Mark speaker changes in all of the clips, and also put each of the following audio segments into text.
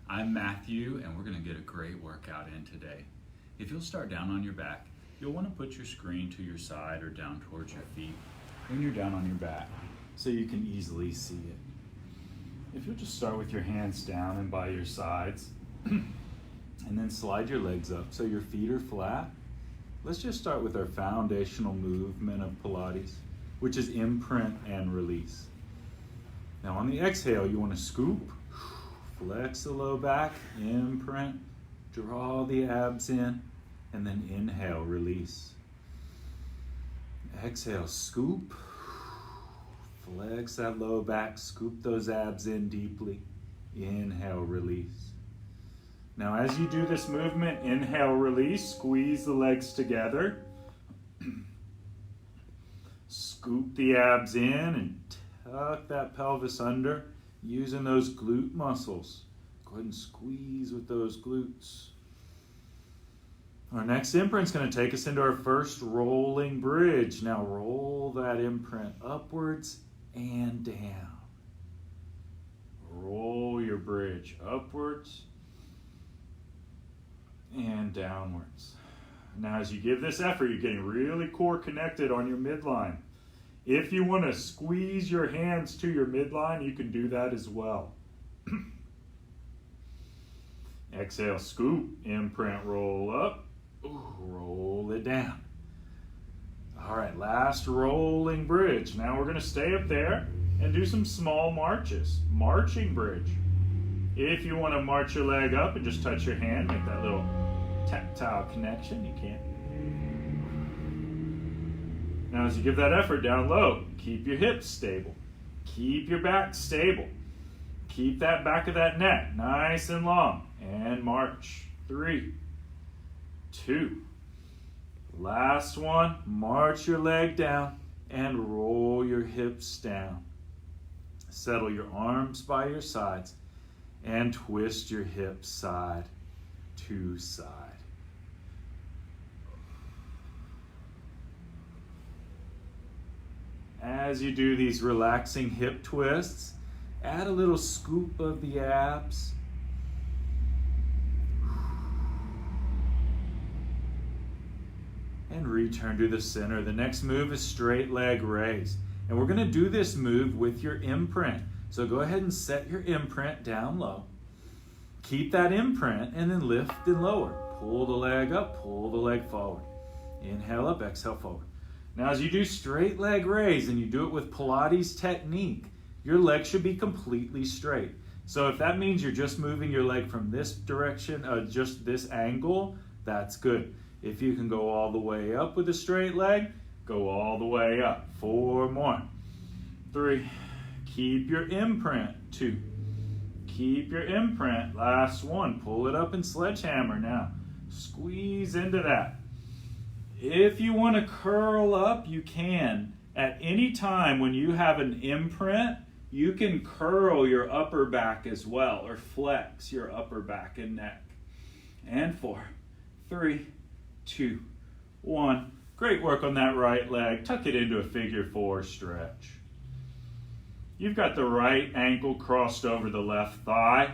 Speaker 1: I'm Matthew, and we're going to get a great workout in today. If you'll start down on your back, you'll want to put your screen to your side or down towards your feet when you're down on your back so you can easily see it. If you'll just start with your hands down and by your sides and then slide your legs up so your feet are flat. Let's just start with our foundational movement of Pilates, which is imprint and release. Now on the exhale, you want to scoop, flex the low back, imprint, draw the abs in, and then inhale, release. Exhale, scoop, flex that low back, scoop those abs in deeply, inhale, release. Now as you do this movement, inhale, release, squeeze the legs together, scoop the abs in and tuck that pelvis under, using those glute muscles. Go ahead and squeeze with those glutes. Our next imprint is going to take us into our first rolling bridge. Now roll that imprint upwards and down. Roll your bridge upwards and downwards. Now as you give this effort, you're getting really core connected on your midline. If you want to squeeze your hands to your midline, you can do that as well. Exhale, scoop, imprint, roll up, roll it down. All right, last rolling bridge. Now we're going to stay up there and do some small marches. Marching bridge. If you want to march your leg up and just touch your hand, make that little tactile connection, you can. Now as you give that effort down low, keep your hips stable. Keep your back stable. Keep that back of that neck nice and long. And march. 3, 2. Last one. March your leg down and roll your hips down. Settle your arms by your sides and twist your hips side to side. As you do these relaxing hip twists, add a little scoop of the abs. And return to the center. The next move is straight leg raise. And we're going to do this move with your imprint. So go ahead and set your imprint down low. Keep that imprint and then lift and lower. Pull the leg up, pull the leg forward. Inhale up, exhale forward. Now as you do straight leg raise and you do it with Pilates technique, your leg should be completely straight. So if that means you're just moving your leg from this direction, just this angle, that's good. If you can go all the way up with a straight leg, go all the way up. 4 more. 3. Keep your imprint. 2. Keep your imprint. Last one. Pull it up and sledgehammer now. Squeeze into that. If you want to curl up, you can. At any time when you have an imprint, you can curl your upper back as well, or flex your upper back and neck. And 4, 3, 2, 1. Great work on that right leg. Tuck it into a figure 4 stretch. You've got the right ankle crossed over the left thigh.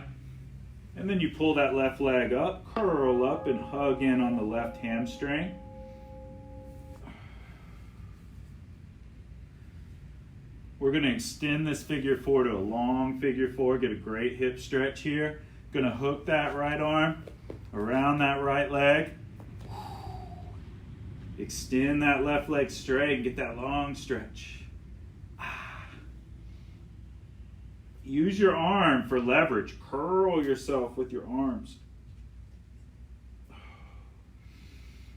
Speaker 1: And then you pull that left leg up, curl up, and hug in on the left hamstring. We're going to extend this figure 4 to a long figure 4. Get a great hip stretch here. Going to hook that right arm around that right leg. Extend that left leg straight and get that long stretch. Use your arm for leverage. Curl yourself with your arms.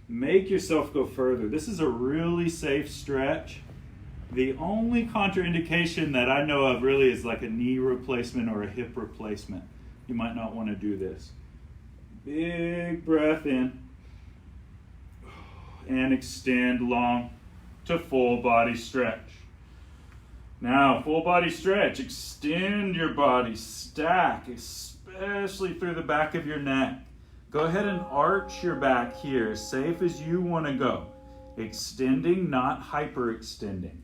Speaker 1: Make yourself go further. This is a really safe stretch. The only contraindication that I know of really is like a knee replacement or a hip replacement. You might not want to do this. Big breath in. And extend long to full body stretch. Now, full body stretch. Extend your body. Stack, especially through the back of your neck. Go ahead and arch your back here, as safe as you want to go. Extending, not hyperextending.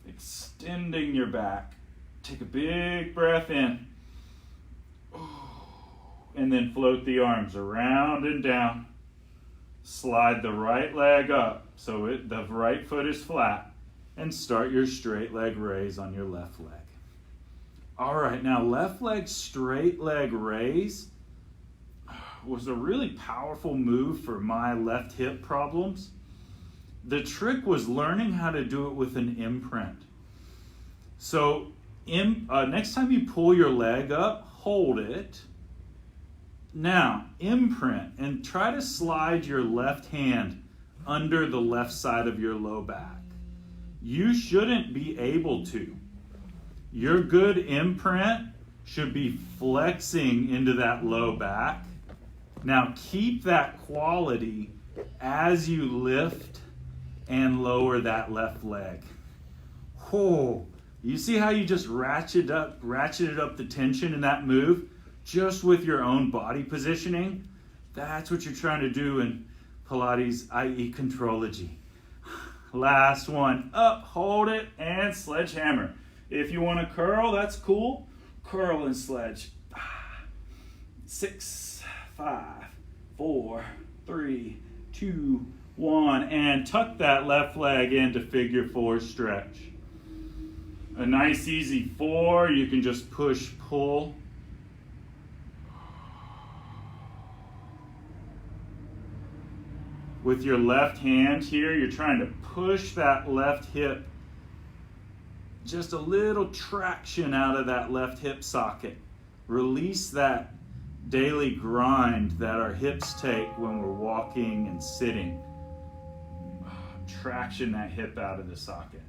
Speaker 1: Extending your back. Take a big breath in. and then float the arms around and down. Slide the right leg up so the right foot is flat, and start your straight leg raise on your left leg. All right, now left leg straight leg raise was a really powerful move for my left hip problems. The trick was learning how to do it with an imprint. So next time you pull your leg up, hold it. Now, imprint and try to slide your left hand under the left side of your low back. You shouldn't be able to. Your good imprint should be flexing into that low back. Now keep that quality as you lift and lower that left leg. Oh, you see how you just ratcheted up the tension in that move just with your own body positioning? That's what you're trying to do in Pilates, i.e. Contrology. Last one, up, hold it, and sledgehammer. If you want to curl, that's cool. Curl and sledge. 6, 5, 4, 3, 2, 1, and tuck that left leg into figure 4 stretch. A nice easy 4, you can just push, pull. With your left hand here, you're trying to push that left hip, just a little traction out of that left hip socket. Release that daily grind that our hips take when we're walking and sitting. Traction that hip out of the socket.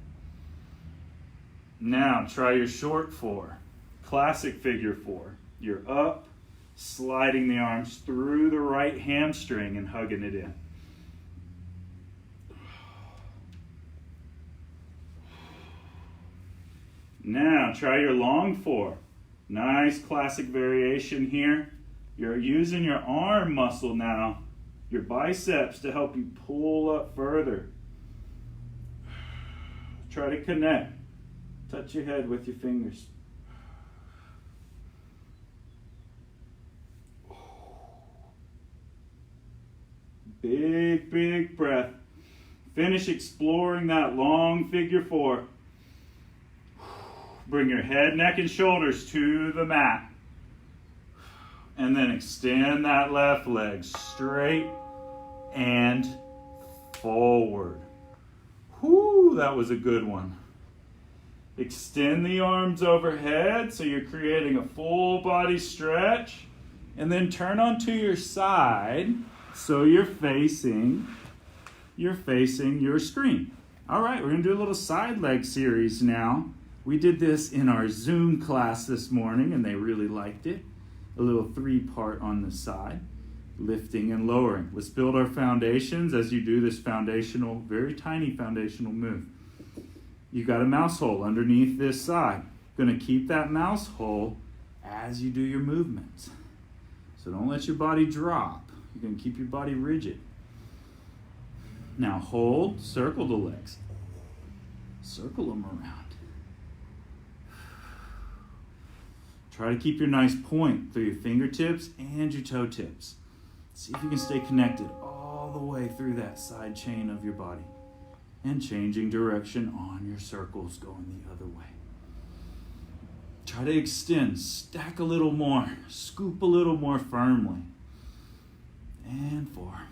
Speaker 1: Now try your short 4, classic figure 4. You're up, sliding the arms through the right hamstring and hugging it in. Now try your long 4. Nice classic variation here. You're using your arm muscle now, your biceps, to help you pull up further. Try to connect. Touch your head with your fingers. Big, big breath. Finish exploring that long figure 4. Bring your head, neck, and shoulders to the mat. And then extend that left leg straight and forward. Whoo, that was a good one. Extend the arms overhead so you're creating a full body stretch. And then turn onto your side so you're facing your screen. All right, we're gonna do a little side leg series now. We did this in our Zoom class this morning and they really liked it. A little 3-part on the side, lifting and lowering. Let's build our foundations as you do this foundational, very tiny foundational move. You got a mouse hole underneath this side. Gonna keep that mouse hole as you do your movements. So don't let your body drop. You're gonna keep your body rigid. Now hold, circle the legs. Circle them around. Try to keep your nice point through your fingertips and your toe tips. See if you can stay connected all the way through that side chain of your body. And changing direction on your circles, going the other way. Try to extend, stack a little more, scoop a little more firmly. And 4,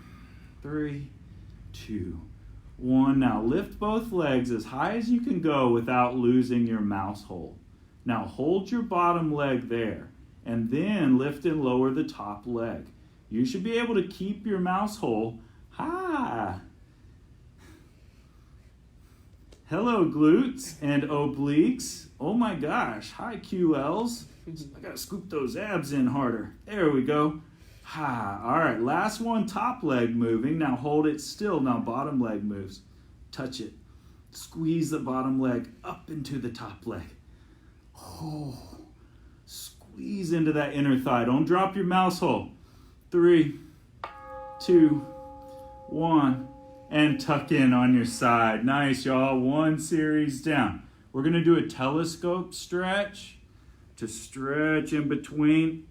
Speaker 1: 3, 2, 1. Now lift both legs as high as you can go without losing your mouse hold. Now hold your bottom leg there and then lift and lower the top leg. You should be able to keep your mouse hole high. Hello glutes and obliques. Oh my gosh, hi QLs. I gotta scoop those abs in harder. There we go. Ha. All right, last one, top leg moving. Now hold it still. Now bottom leg moves. Touch it. Squeeze the bottom leg up into the top leg. Oh, squeeze into that inner thigh. Don't drop your mouse hole. 3, 2, 1, and tuck in on your side. Nice, y'all. 1 series down. We're going to do a telescope stretch to stretch in between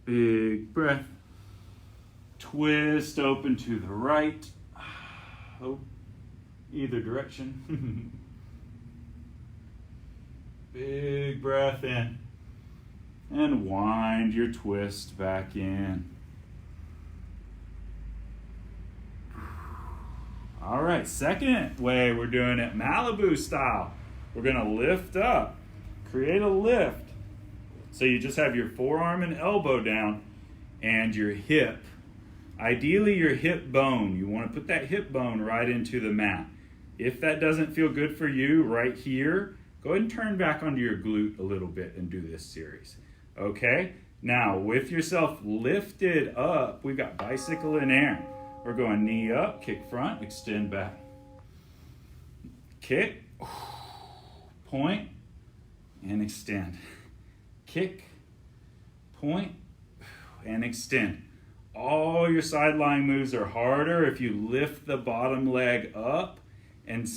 Speaker 1: Big breath. Twist open to the right. Oh, either direction. Big breath in. And wind your twist back in. All right, second way we're doing it, Malibu style. We're gonna lift up, create a lift. So you just have your forearm and elbow down and your hip. Ideally your hip bone. You wanna put that hip bone right into the mat. If that doesn't feel good for you right here, go ahead and turn back onto your glute a little bit and do this series. Okay, now with yourself lifted up, we've got bicycle in air. We're going knee up, kick front, extend back. Kick, point, and extend. Kick, point, and extend. All your sideline moves are harder if you lift the bottom leg up and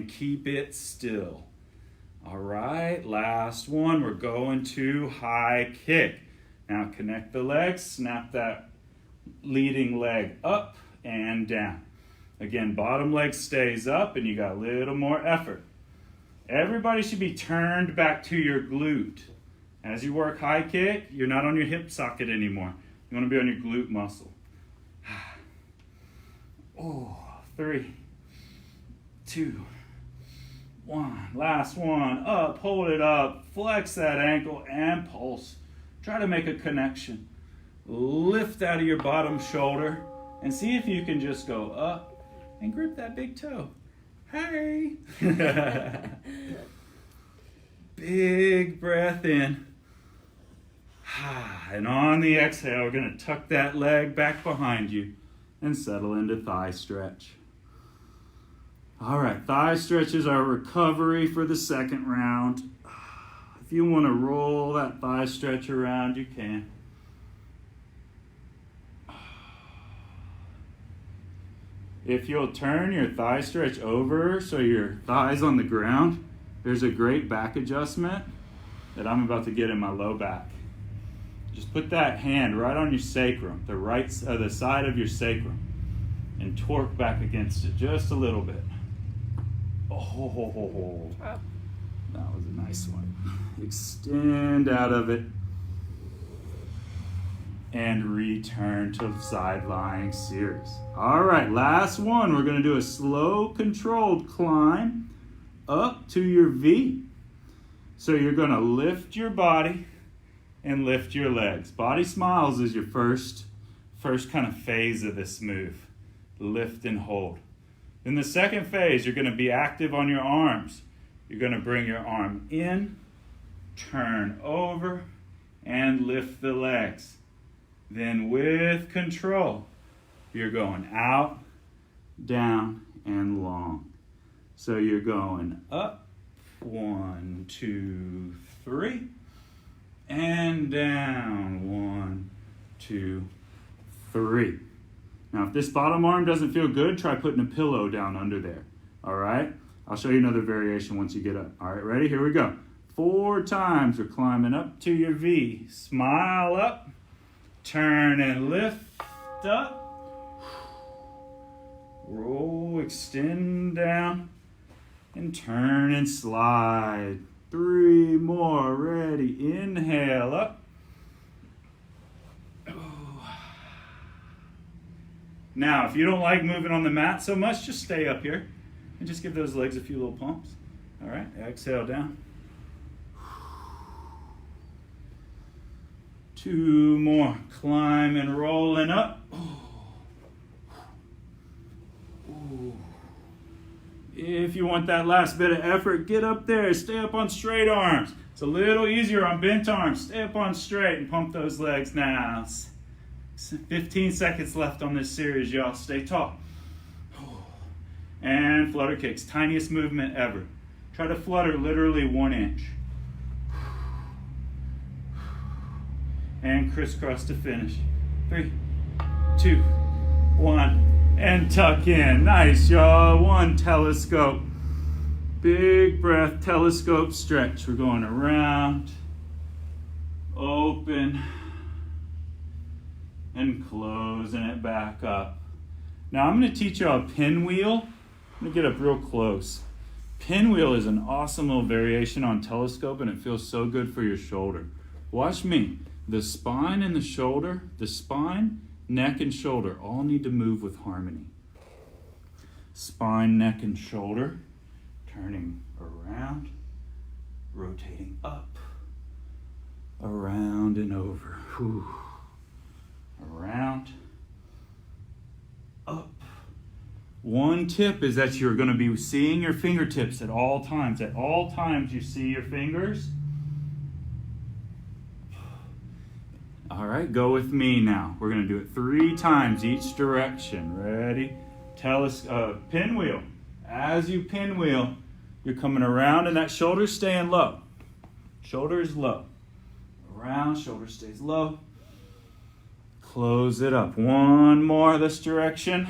Speaker 1: keep it still. All right, last one, we're going to high kick. Now connect the legs, snap that leading leg up and down. Again, bottom leg stays up and you got a little more effort. Everybody should be turned back to your glute. As you work high kick, you're not on your hip socket anymore. You want to be on your glute muscle. Oh, 3, 2, 1. Last one. Up, hold it up, flex that ankle and pulse. Try to make a connection. Lift out of your bottom shoulder and see if you can just go up and grip that big toe. Hey! Big breath in. And on the exhale, we're going to tuck that leg back behind you and settle into thigh stretch. All right, thigh stretch is our recovery for the second round. If you want to roll that thigh stretch around, you can. If you'll turn your thigh stretch over so your thigh's on the ground, there's a great back adjustment that I'm about to get in my low back. Just put that hand right on your sacrum, the side of your sacrum, and torque back against it just a little bit. Oh, that was a nice one. Extend out of it and return to side lying series. All right, last one. We're going to do a slow controlled climb up to your V. So you're going to lift your body and lift your legs. Body smiles is your first kind of phase of this move. Lift and hold. In the second phase, you're going to be active on your arms. You're going to bring your arm in, turn over, and lift the legs. Then with control, you're going out, down, and long. So you're going up, 1, 2, 3, and down, 1, 2, 3. Now, if this bottom arm doesn't feel good, try putting a pillow down under there. All right? I'll show you another variation once you get up. All right, ready? Here we go. 4 times. We're climbing up to your V. Smile up. Turn and lift up. Roll, extend down. And turn and slide. 3 more. Ready. Inhale up. Now, if you don't like moving on the mat so much, just stay up here and just give those legs a few little pumps. All right, exhale down. 2 more. Climb and rolling up. If you want that last bit of effort, get up there. Stay up on straight arms. It's a little easier on bent arms. Stay up on straight and pump those legs now. 15 seconds left on this series, y'all. Stay tall. And flutter kicks. Tiniest movement ever. Try to flutter literally 1 inch. And crisscross to finish. 3, 2, 1. And tuck in. Nice, y'all. 1 telescope. Big breath, telescope stretch. We're going around, open, and closing it back up. Now I'm going to teach you a pinwheel. Let me get up real close. Pinwheel is an awesome little variation on telescope, and it feels so good for your shoulder. Watch me. The spine and the shoulder, the spine, neck, and shoulder all need to move with harmony. Spine, neck, and shoulder, turning around, rotating up, around and over. Whew. Around, up. One tip is that you're going to be seeing your fingertips at all times. At all times you see your fingers. All right, go with me now. We're going to do it 3 times each direction. Ready? Pinwheel. As you pinwheel, you're coming around and that shoulder's staying low. Shoulder is low. Around, shoulder stays low. Close it up. One more this direction.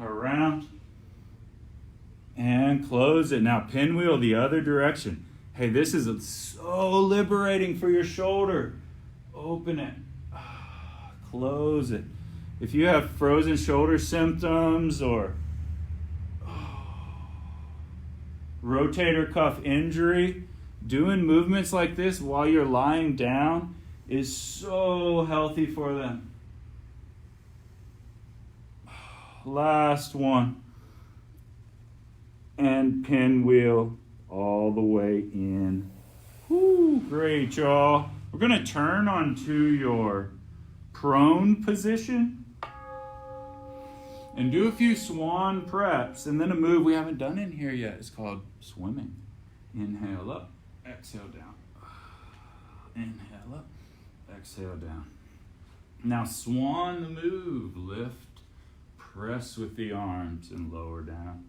Speaker 1: Around. And close it. Now pinwheel the other direction. Hey, this is so liberating for your shoulder. Open it. Close it. If you have frozen shoulder symptoms or rotator cuff injury, doing movements like this while you're lying down is so healthy for them. Last one. And pinwheel all the way in. Woo, great, y'all. We're going to turn onto your prone position and do a few swan preps, and then a move we haven't done in here yet. It's called swimming. Inhale up, exhale down. Inhale up, exhale down. Now swan the move. Lift, press with the arms, and lower down.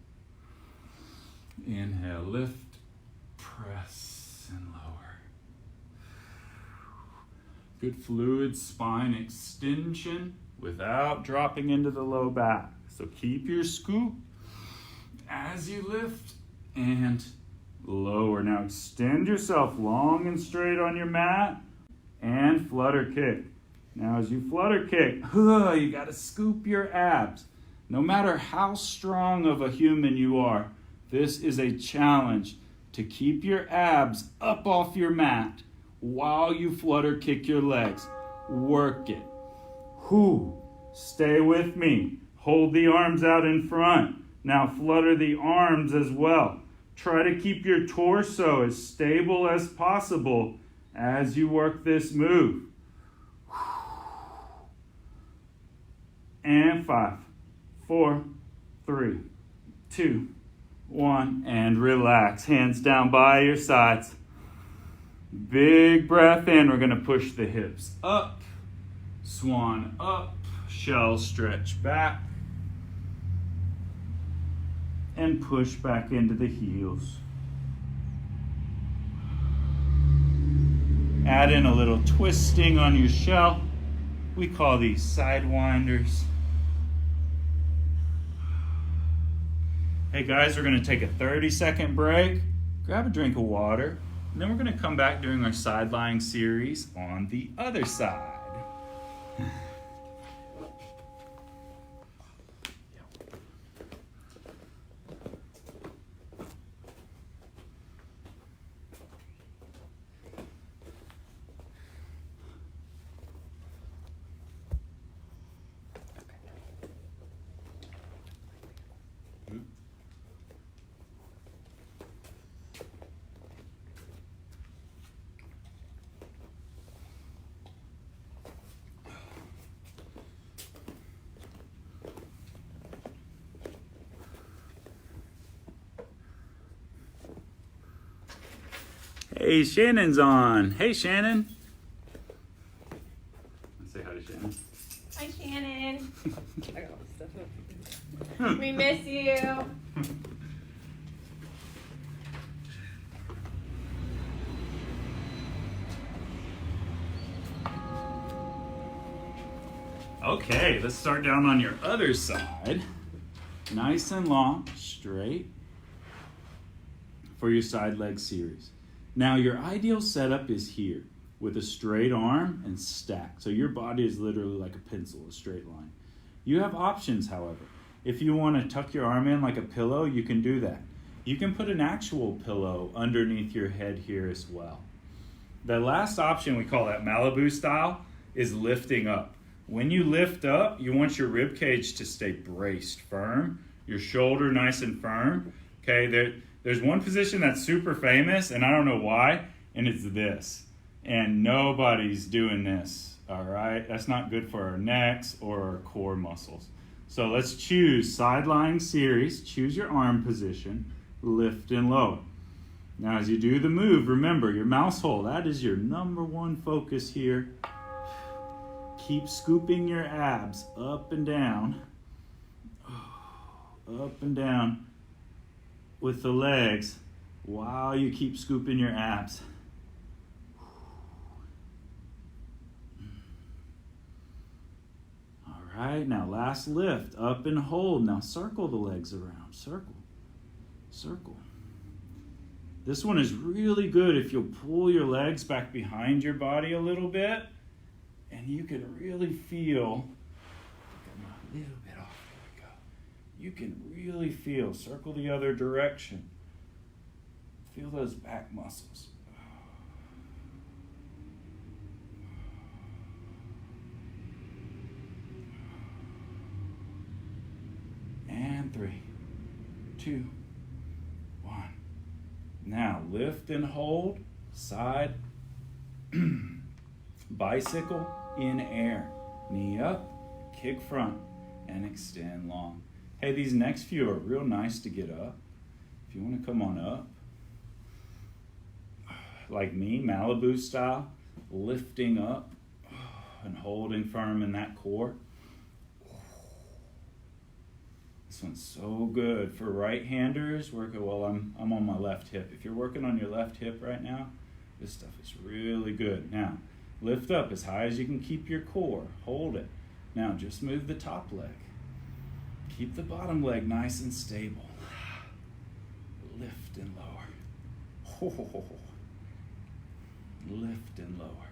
Speaker 1: Inhale, lift, press, and lower. Good fluid spine extension without dropping into the low back. So keep your scoop as you lift and lower. Now extend yourself long and straight on your mat and flutter kick. Now as you flutter kick, you got to scoop your abs. No matter how strong of a human you are, this is a challenge to keep your abs up off your mat while you flutter kick your legs. Work it. Stay with me. Hold the arms out in front. Now flutter the arms as well. Try to keep your torso as stable as possible as you work this move. And 5, 4, 3, 2, 1, and relax. Hands down by your sides. Big breath in. We're going to push the hips up, swan up, shell stretch back, and push back into the heels. Add in a little twisting on your shell. We call these sidewinders. Hey guys, we're going to take a 30-second break. Grab a drink of water. And then we're going to come back during our side lying series on the other side. Hey, Shannon's on. Hey, Shannon. Let's say hi to Shannon.
Speaker 2: Hi, Shannon. We miss you.
Speaker 1: Okay, let's start down on your other side. Nice and long, straight for your side leg series. Now your ideal setup is here. with a straight arm and stack. So your body is literally like a pencil, a straight line. You have options, however. If you want to tuck your arm in like a pillow, you can do that. You can put an actual pillow underneath your head here as well. The last option, we call that Malibu style, is lifting up. When you lift up, you want your rib cage to stay braced, firm, your shoulder nice and firm. Okay, there's one position that's super famous, and I don't know why, and it's this. And nobody's doing this, all right? That's not good for our necks or our core muscles. So let's choose side lying series, choose your arm position, lift and lower. Now as you do the move, remember your mouse hole, that is your number one focus here. Keep scooping your abs up and down with the legs while you keep scooping your abs. All right, now last lift, up and hold. Now circle the legs around, circle. This one is really good if you'll pull your legs back behind your body a little bit, and you can really feel, a little bit off, there we go. You can really feel, circle the other direction. Feel those back muscles. And 3, 2, 1. Now lift and hold, side, bicycle in air, knee up, kick front, and extend long. Hey, these next few are real nice to get up. If you want to come on up, like me, Malibu style, lifting up and holding firm in that core. This one's so good for right-handers. Well, I'm on my left hip. If you're working on your left hip right now, this stuff is really good. Now, lift up as high as you can keep your core. Hold it. Now, just move the top leg. Keep the bottom leg nice and stable. Lift and lower. Lift and lower.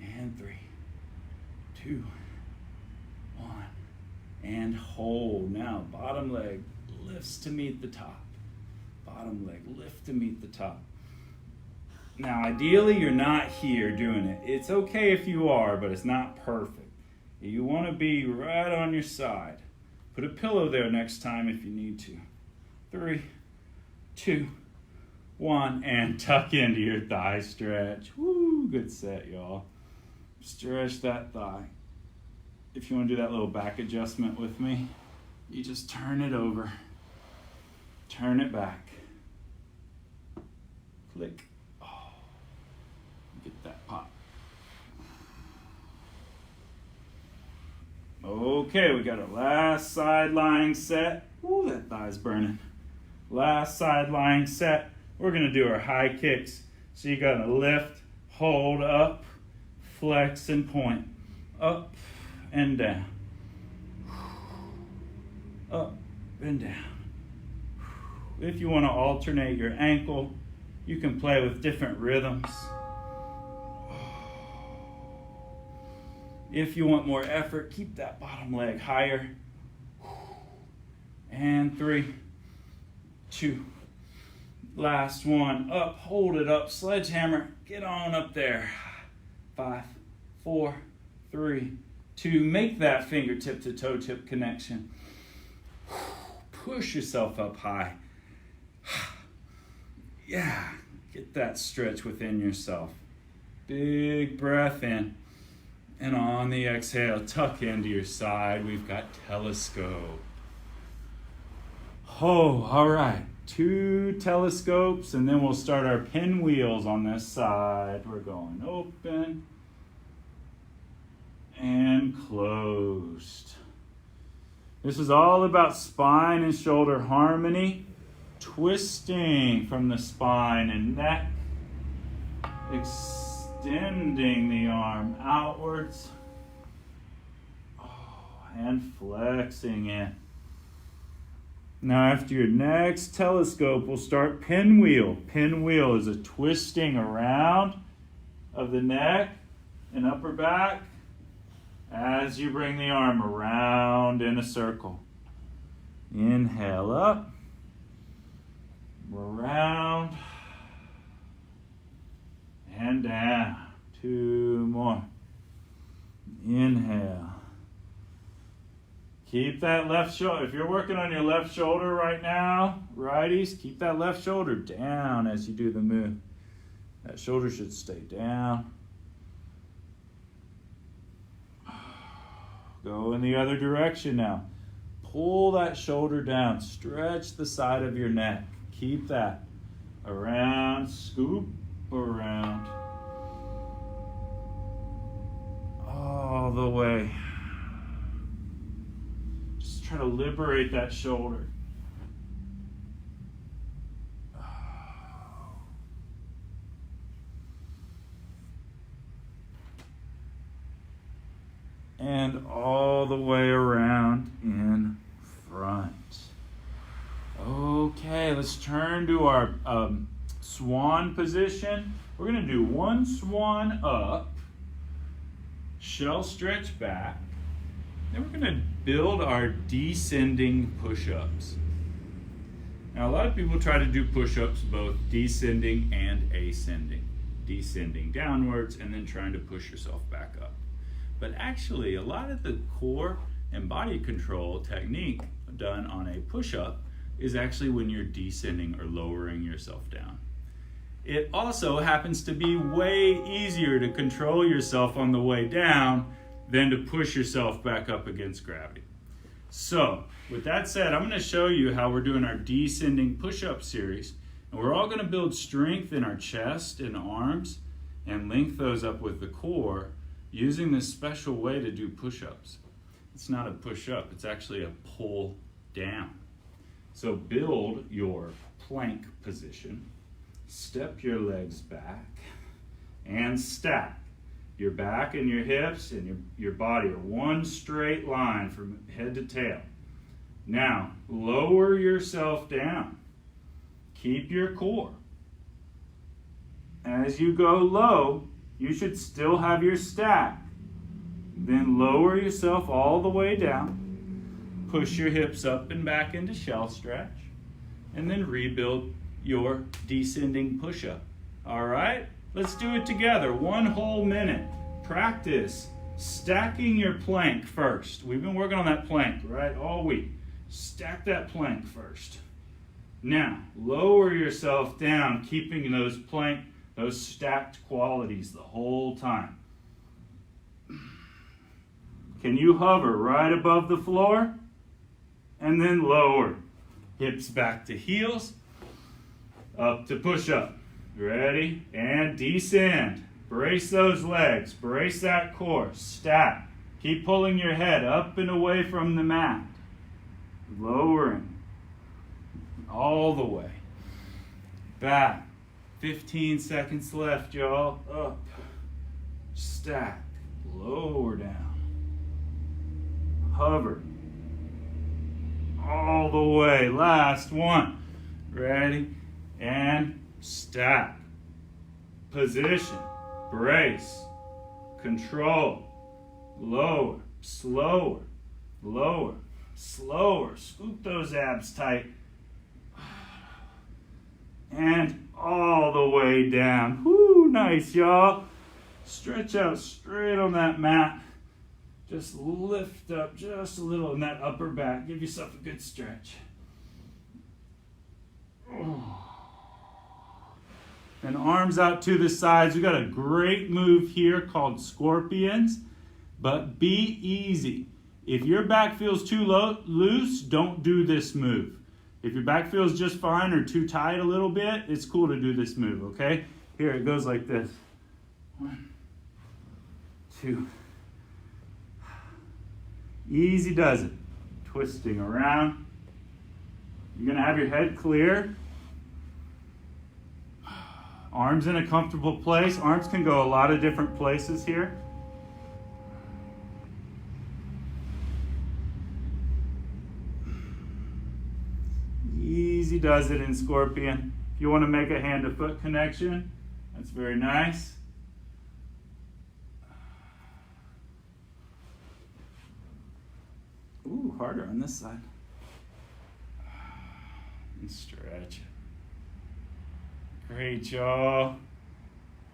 Speaker 1: And 3, 2, 1. And hold. Now, bottom leg lifts to meet the top. Bottom leg lift to meet the top. Now, ideally, you're not here doing it. It's okay if you are, but it's not perfect. You want to be right on your side. Put a pillow there next time if you need to. 3, 2, 1, and tuck into your thigh stretch. Woo, good set, y'all. Stretch that thigh. If you want to do that little back adjustment with me, you just turn it over. Turn it back. Click. Oh, get that pop. Okay, we got our last side lying set. Ooh, that thigh's burning. Last side lying set. We're gonna do our high kicks. So you gotta lift, hold up, flex and point. Up and down. Up and down. If you wanna alternate your ankle, you can play with different rhythms. If you want more effort, keep that bottom leg higher. And 3, 2, last one. Up, hold it up, sledgehammer, get on up there. 5, 4, 3, 2, make that fingertip to toe tip connection. Push yourself up high. Yeah, get that stretch within yourself. Big breath in. And on the exhale, tuck into your side. We've got telescope. Oh, all right. 2 telescopes, and then we'll start our pinwheels on this side. We're going open and closed. This is all about spine and shoulder harmony. Twisting from the spine and neck. Extending the arm outwards. And flexing in. Now after your next telescope, we'll start pinwheel. Pinwheel is a twisting around of the neck and upper back as you bring the arm around in a circle. Inhale up, around, and down. 2 more. Inhale. Keep that left shoulder. If you're working on your left shoulder right now, righties, keep that left shoulder down as you do the move. That shoulder should stay down. Go in the other direction now. Pull that shoulder down. Stretch the side of your neck. Keep that. Around, scoop around. All the way. Just try to liberate that shoulder. And all the way around in front. Okay, let's turn to our swan position. We're going to do one swan up, shell stretch back, then we're going to build our descending push-ups. Now a lot of people try to do push-ups both descending and ascending. Descending downwards and then trying to push yourself back up. But actually, a lot of the core and body control technique done on a push-up is actually when you're descending or lowering yourself down. It also happens to be way easier to control yourself on the way down than to push yourself back up against gravity. So, with that said, I'm going to show you how we're doing our descending push-up series. And we're all going to build strength in our chest and arms and link those up with the core using this special way to do push-ups. It's not a push-up, it's actually a pull down. So build your plank position, step your legs back, and stack. Your back and your hips and your body are one straight line from head to tail. Now, lower yourself down. Keep your core. As you go low, you should still have your stack. Then lower yourself all the way down. Push your hips up and back into shell stretch. And then rebuild your descending push-up. All right? Let's do it together. 1 whole minute. Practice stacking your plank first. We've been working on that plank, right, all week. Stack that plank first. Now, lower yourself down, keeping those stacked qualities the whole time. Can you hover right above the floor? And then lower. Hips back to heels. Up to push up. Ready? And descend. Brace those legs. Brace that core. Stack. Keep pulling your head up and away from the mat. Lowering. All the way. Back. 15 seconds left, y'all. Up. Stack. Lower down. Hover. All the way. Last one. Ready? And stack. Position. Brace. Control. Lower. Slower. Lower. Slower. Scoop those abs tight. And all the way down. Whoo, nice, y'all. Stretch out straight on that mat. Just lift up just a little in that upper back. Give yourself a good stretch. And arms out to the sides. We got a great move here called scorpions, but be easy. If your back feels too loose, don't do this move. If your back feels just fine or too tight a little bit, it's cool to do this move, okay? Here, it goes like this. 1, 2. Easy does it. Twisting around. You're going to have your head clear. Arms in a comfortable place. Arms can go a lot of different places here. easy does it in Scorpion. If you want to make a hand to foot connection, that's very nice. Ooh, harder on this side. And stretch. Great, y'all.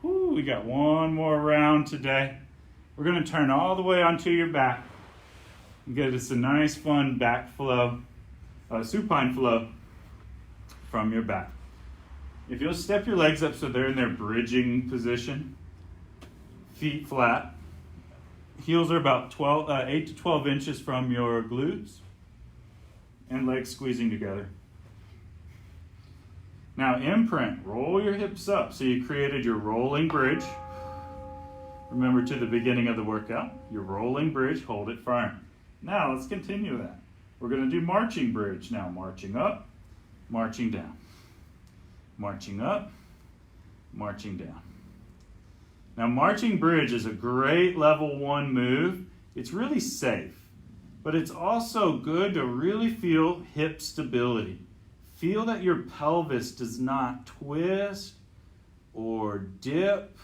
Speaker 1: Ooh, we got one more round today. We're going to turn all the way onto your back and get us a nice, fun back flow, supine flow from your back. If you'll step your legs up so they're in their bridging position, feet flat, heels are about 8 to 12 inches from your glutes, and legs squeezing together. Now imprint, roll your hips up. So you created your rolling bridge. Remember to the beginning of the workout, your rolling bridge, hold it firm. Now let's continue that. We're going to do marching bridge now. Marching up, marching down. Marching up, marching down. Now marching bridge is a great level 1 move. It's really safe, but it's also good to really feel hip stability. Feel that your pelvis does not twist or dip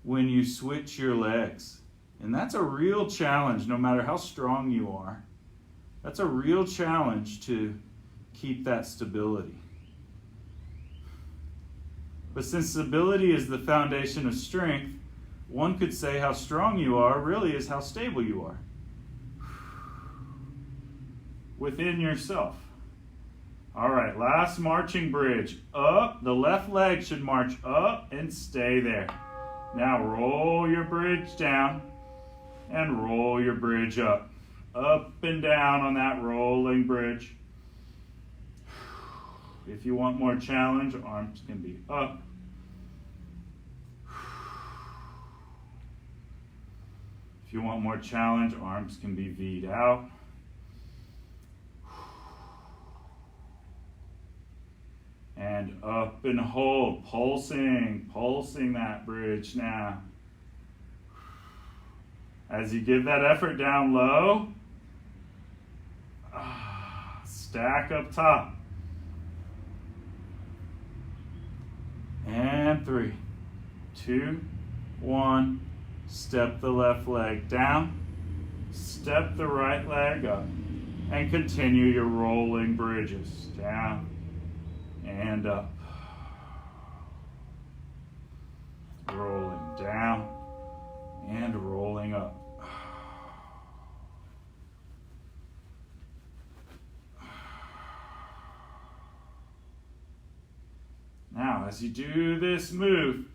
Speaker 1: when you switch your legs. And that's a real challenge no matter how strong you are. That's a real challenge to keep that stability. But since stability is the foundation of strength, one could say how strong you are really is how stable you are within yourself. All right, last marching bridge. Up, the left leg should march up and stay there. Now roll your bridge down and roll your bridge up. Up and down on that rolling bridge. If you want more challenge, arms can be up. If you want more challenge, arms can be V'd out. And up and hold, pulsing that bridge now. As you give that effort down low, stack up top. And 3, 2, 1. Step the left leg down. Step the right leg up. And continue your rolling bridges. Down and up. Rolling down and rolling up. Now, as you do this move,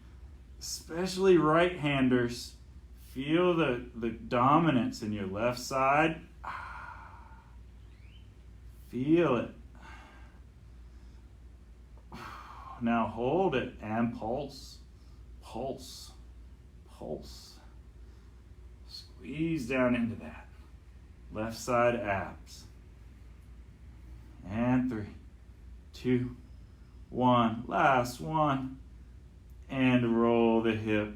Speaker 1: especially right-handers, feel the dominance in your left side. Feel it. Now hold it and pulse, pulse, pulse. Squeeze down into that. Left side abs. And 3, 2, 1. Last one. And roll the hip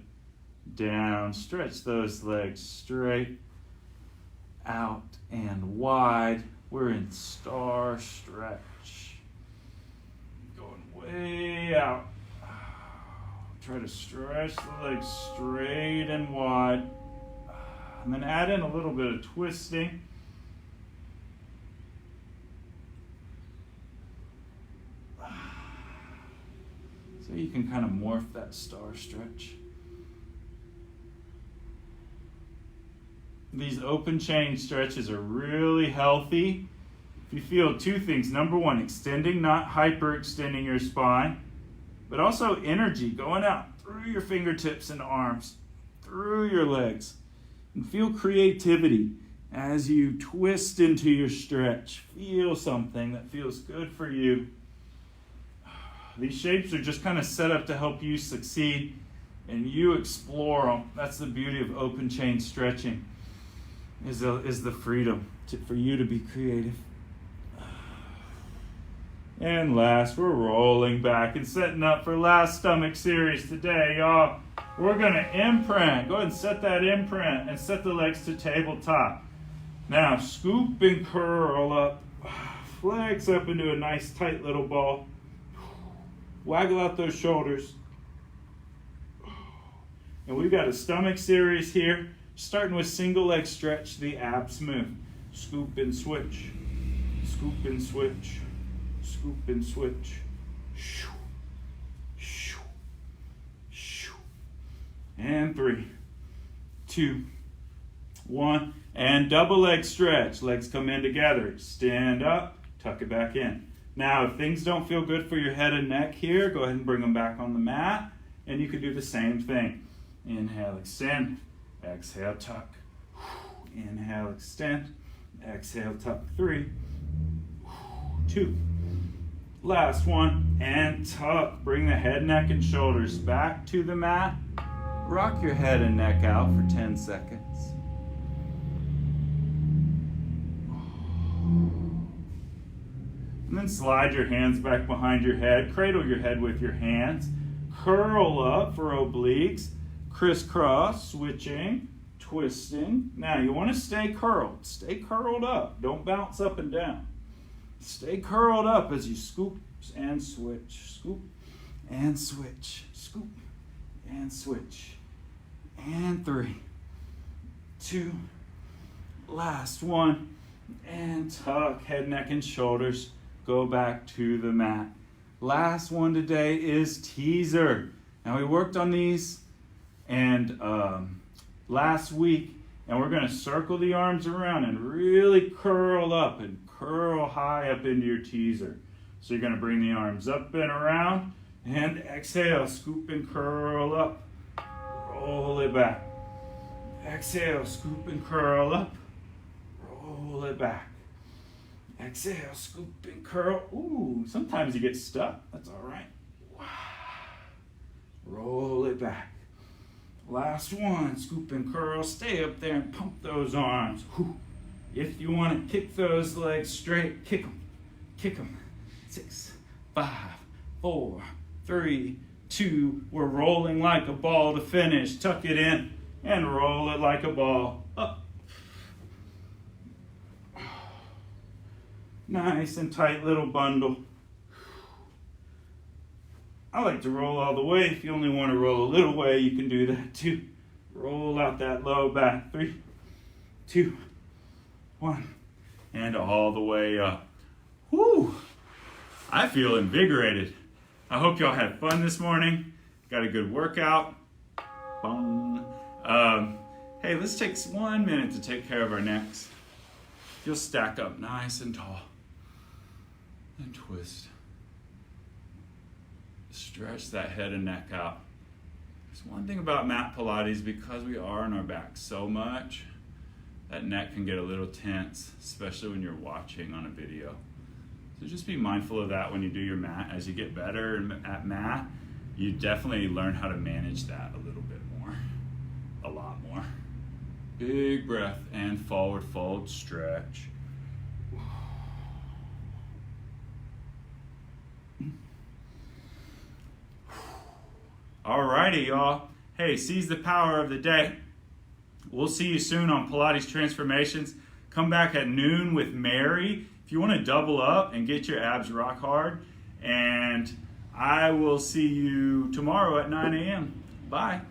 Speaker 1: down. Stretch those legs straight out and wide. We're in star stretch. Going way out. Try to stretch the legs straight and wide. And then add in a little bit of twisting. So you can kind of morph that star stretch. These open chain stretches are really healthy. If you feel two things, number one, extending, not hyperextending your spine, but also energy going out through your fingertips and arms, through your legs. And feel creativity as you twist into your stretch. Feel something that feels good for you. These shapes are just kind of set up to help you succeed and you explore them. That's the beauty of open chain stretching, is the freedom for you to be creative. And last, we're rolling back and setting up for last stomach series today, y'all. We're gonna imprint. Go ahead and set that imprint and set the legs to tabletop. Now, scoop and curl up
Speaker 3: Flex up into a nice tight little ball. Waggle out those shoulders. And we've got a stomach series here, starting with single leg stretch, the abs move. Scoop and switch, scoop and switch, scoop and switch. And 3, 2, 1, and double leg stretch. Legs come in together. Stand up, tuck it back in. Now, if things don't feel good for your head and neck here, go ahead and bring them back on the mat, and you can do the same thing. Inhale, extend. Exhale, tuck. Inhale, extend. Exhale, tuck. 3, 2. Last one, and tuck. Bring the head, neck, and shoulders back to the mat. Rock your head and neck out for 10 seconds. And then slide your hands back behind your head. Cradle your head with your hands. Curl up for obliques. Crisscross, switching, twisting. Now you want to stay curled. Stay curled up. Don't bounce up and down. Stay curled up as you scoop and switch. Scoop and switch. Scoop and switch. And 3, 2, last one. And tuck, head, neck, and shoulders. Go back to the mat. Last one today is teaser. Now we worked on these and last week, and we're going to circle the arms around and really curl up and curl high up into your teaser. So you're going to bring the arms up and around and exhale, scoop and curl up. Roll it back. Exhale, scoop and curl up. Roll it back. Exhale, scoop and curl. Ooh, sometimes you get stuck. That's all right. Wow. Roll it back. Last one, scoop and curl. Stay up there and pump those arms. Whew. If you want to kick those legs straight, kick them. Kick them. 6, 5, 4, 3, 2. We're rolling like a ball to finish. Tuck it in and roll it like a ball. Up. Nice and tight little bundle. I like to roll all the way. If you only want to roll a little way, you can do that too. Roll out that low back. 3, 2, 1. And all the way up. Whew. I feel invigorated. I hope y'all had fun this morning. Got a good workout. Bong. Hey, let's take 1 minute to take care of our necks. You'll stack up nice and tall. And twist. Stretch that head and neck out. There's one thing about mat Pilates, because we are on our back so much, that neck can get a little tense, especially when you're watching on a video. So just be mindful of that when you do your mat. As you get better at mat, you definitely learn how to manage that a little bit more, a lot more. Big breath and forward fold, stretch. Alrighty, y'all. Hey, seize the power of the day. We'll see you soon on Pilates Transformations. Come back at noon with Mary if you want to double up and get your abs rock hard. And I will see you tomorrow at 9 a.m. Bye.